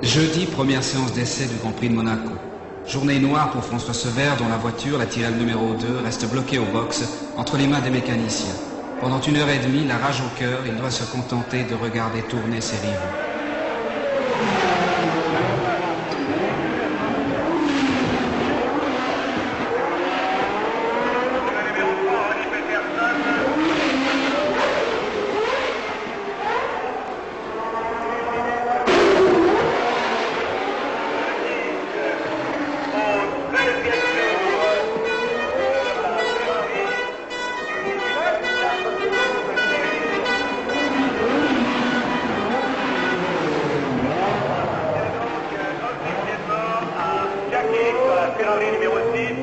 Jeudi, première séance d'essai du Grand Prix de Monaco. Journée noire pour François Sever, dont la voiture, la Tyrrell numéro 2, reste bloquée au box, entre les mains des mécaniciens. Pendant 1h30, la rage au cœur, il doit se contenter de regarder tourner ses rivaux. Ferrari numéro 6,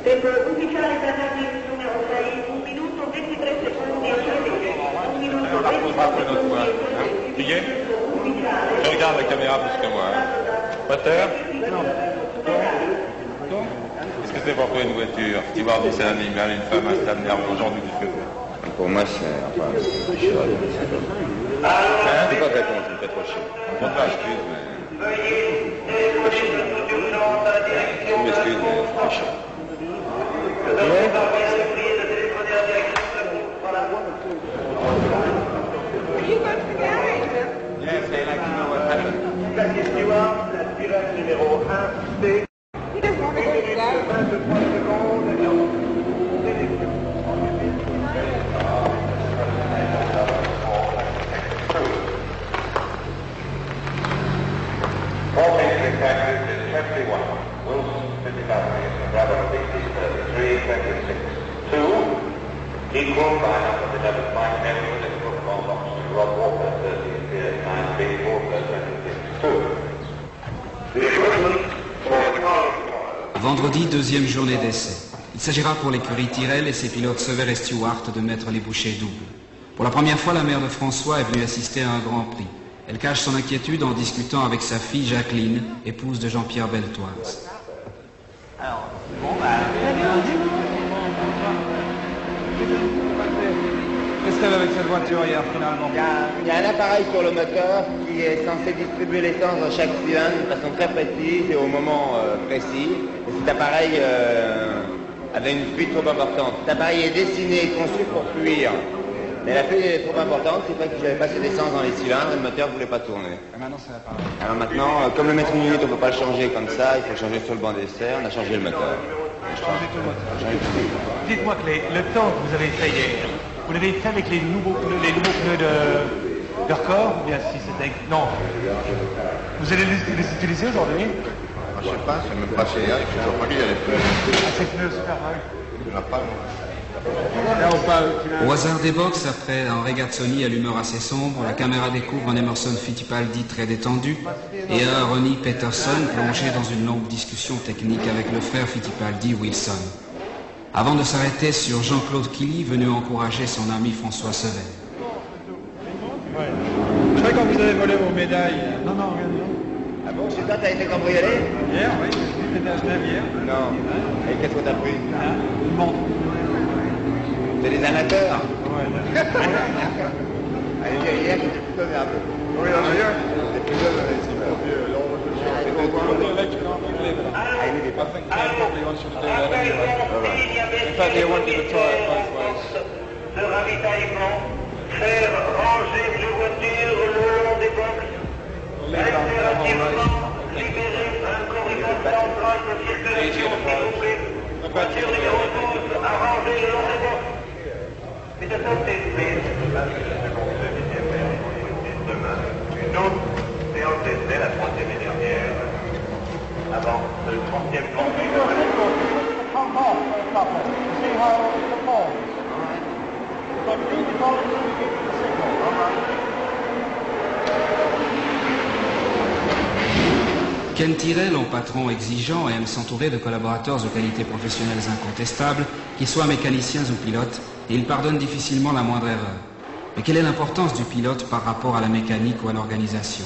Tempo ufficiale per la numero 6, 1 minuto 23 secondi e 1 minuto 23 secondi Tu y es? Tu regardes la caméra plus que moi. Potter? Non. Est-ce que c'est pour toi une voiture? Tu vois du un animal, une femme, un stade nerveux aujourd'hui du feu? Pour moi, c'est... Enfin, je suis ravi. Hein? C'est pas vrai comment tu me fais trop chier. On te excuse, mais... Trop chier. Je m'excuse, mais c'est trop chier. Yes, I like to know what happened. Jackie Stewart, la Tyrrell numéro 1, C. He doesn't want to go to that. 23 secondes. Voltage refracted is 21. Wilson 55, Bravo 60, 33, 26. 2. Equal by number 11, Mike Neville, in football box. Rob Walker, 30, 9, Big Walker, 26. 2. The equipment for the car. Vendredi, deuxième journée d'essai. Il s'agira pour l'écurie Tyrrell et ses pilotes Sever et Stewart de mettre les bouchées doubles. Pour la première fois, la mère de François est venue assister à un Grand Prix. Elle cache son inquiétude en discutant avec sa fille Jacqueline, épouse de Jean-Pierre Beltoise. Alors, bon, bah... Qu'est-ce qu'il y avait avec cette voiture hier, finalement? Il y a un appareil sur le moteur qui est censé distribuer l'essence dans chaque cylindre de façon très précise et au moment précis. Et cet appareil avait une fuite trop importante. Cet appareil est dessiné et conçu pour fuir. Mais la fuite est trop importante, c'est vrai que j'avais pas assez d'essence dans les cylindres et le moteur ne voulait pas tourner. Et maintenant, c'est l'appareil. Alors maintenant, comme le mètre minute, on ne peut pas le changer comme ça, il faut le changer sur le banc d'essai, on a changé le moteur. Changer tout le moteur. Dites-moi que le temps que vous avez fait hier, vous l'avez fait avec les nouveaux pneus de record ou bien si c'était... Non. Vous allez les utiliser aujourd'hui? Je sais pas, c'est même passé hier, je ne sais pas qu'il y a les pneus. Ah, ces pneus super rares. Il n'y en a pas, non. Au hasard des box, après un Regazzoni à l'humeur assez sombre, la caméra découvre un Emerson Fittipaldi très détendu et un Ronnie Peterson plongé dans une longue discussion technique avec le frère Fittipaldi, Wilson. Avant de s'arrêter sur Jean-Claude Killy, venu encourager son ami François Sever. Ouais. Je crois que quand vous avez volé vos médailles... Non, non, regarde. Ah bon, chez toi, t'as été cambriolé? Hier, oui, j'étais à Genève hier. Non. Et qu'est-ce que t'as pris? Une montre. C'est des amateurs. Ouais. Allez, hier, j'étais plutôt nerveux. Oui, d'ailleurs. J'étais plutôt But the election aren't you believe it? I think Ken probably wants you to do that anyway. In fact, he wanted to try it both ways. De ravitaillement, faire ranger les voitures le long des boxes, impérativement libérer un corridor central de circulation s'il vous plaît. Voiture numéro 12 à ranger le long des boxes. Mais de ça, c'est demain. Une autre séance d'essai, la troisième et dernière, avant le 30e plan. Ken Tyrrell, en patron exigeant, aime s'entourer de collaborateurs aux qualités professionnelles incontestables, qu'ils soient mécaniciens ou pilotes, et il pardonne difficilement la moindre erreur. Mais quelle est l'importance du pilote par rapport à la mécanique ou à l'organisation?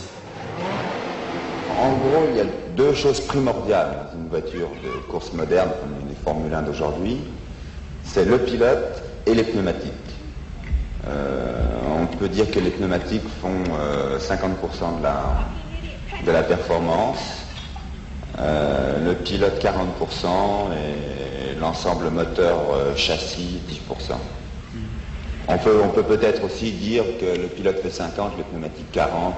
En gros, il y a deux choses primordiales dans une voiture de course moderne comme les Formule 1 d'aujourd'hui. C'est le pilote et les pneumatiques. On peut dire que les pneumatiques font 50% de la performance, le pilote 40% et l'ensemble moteur châssis 10%. On peut peut-être aussi dire que le pilote fait 50, les pneumatiques 40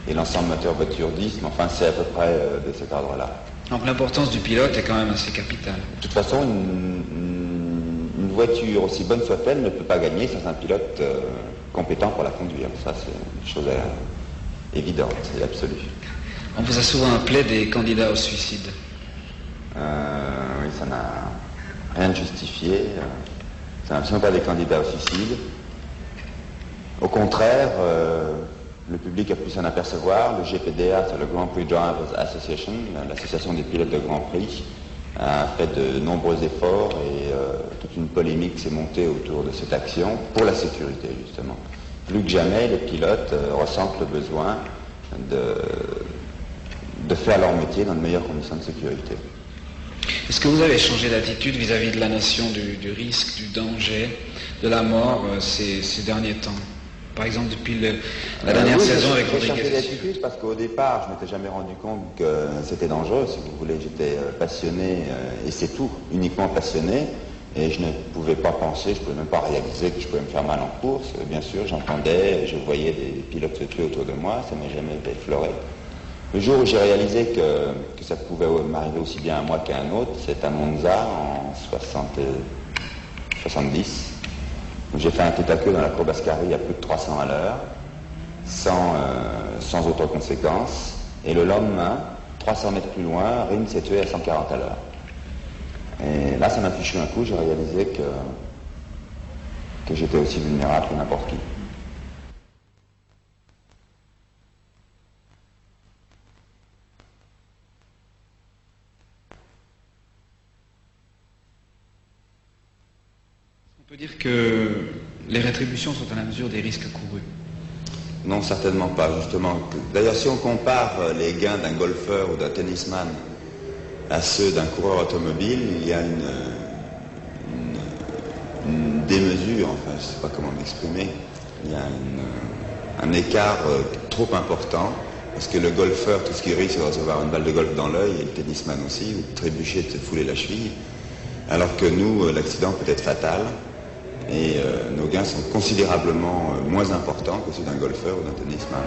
et l'ensemble moteur voiture 10, mais enfin c'est à peu près de cet ordre-là. Donc l'importance du pilote est quand même assez capitale. De toute façon, une voiture, aussi bonne soit-elle, ne peut pas gagner sans un pilote compétent pour la conduire. Ça, c'est une chose évidente et absolue. On vous a souvent appelé des candidats au suicide. Oui, ça n'a rien de justifié. Ça n'a absolument pas des candidats au suicide. Au contraire, le public a pu s'en apercevoir. Le GPDA, c'est le Grand Prix Drivers Association, l'association des pilotes de Grand Prix, a fait de nombreux efforts et toute une polémique s'est montée autour de cette action pour la sécurité, justement. Plus que jamais, les pilotes ressentent le besoin de faire leur métier dans de meilleures conditions de sécurité. Est-ce que vous avez changé d'attitude vis-à-vis de la notion du risque, du danger, de la mort ces derniers temps? Par exemple, depuis la dernière saison avec Rodriguez. J'ai changé d'attitude parce qu'au départ, je ne m'étais jamais rendu compte que c'était dangereux. Si vous voulez, j'étais passionné, et c'est tout, uniquement passionné. Et je ne pouvais pas penser, je ne pouvais même pas réaliser que je pouvais me faire mal en course. Bien sûr, j'entendais, je voyais des pilotes se tuer autour de moi, ça ne m'a jamais effleuré. Le jour où j'ai réalisé que ça pouvait m'arriver aussi bien à moi qu'à un autre, c'est à Monza en 70. J'ai fait un tête à queue dans la courbe Ascari à plus de 300 à l'heure, sans autre conséquence. Et le lendemain, 300 mètres plus loin, Rin s'est tué à 140 à l'heure. Et là, ça m'a fichu un coup, j'ai réalisé que j'étais aussi vulnérable que n'importe qui. On peut dire que les rétributions sont à la mesure des risques courus. Non, certainement pas, justement. D'ailleurs, si on compare les gains d'un golfeur ou d'un tennisman à ceux d'un coureur automobile, il y a une démesure, enfin, je ne sais pas comment m'exprimer. Il y a un écart trop important, parce que le golfeur, tout ce qu'il risque, c'est de recevoir une balle de golf dans l'œil, et le tennisman aussi, ou de trébucher, de se fouler la cheville, alors que nous, l'accident peut être fatal. Et nos gains sont considérablement moins importants que ceux d'un golfeur ou d'un tennisman.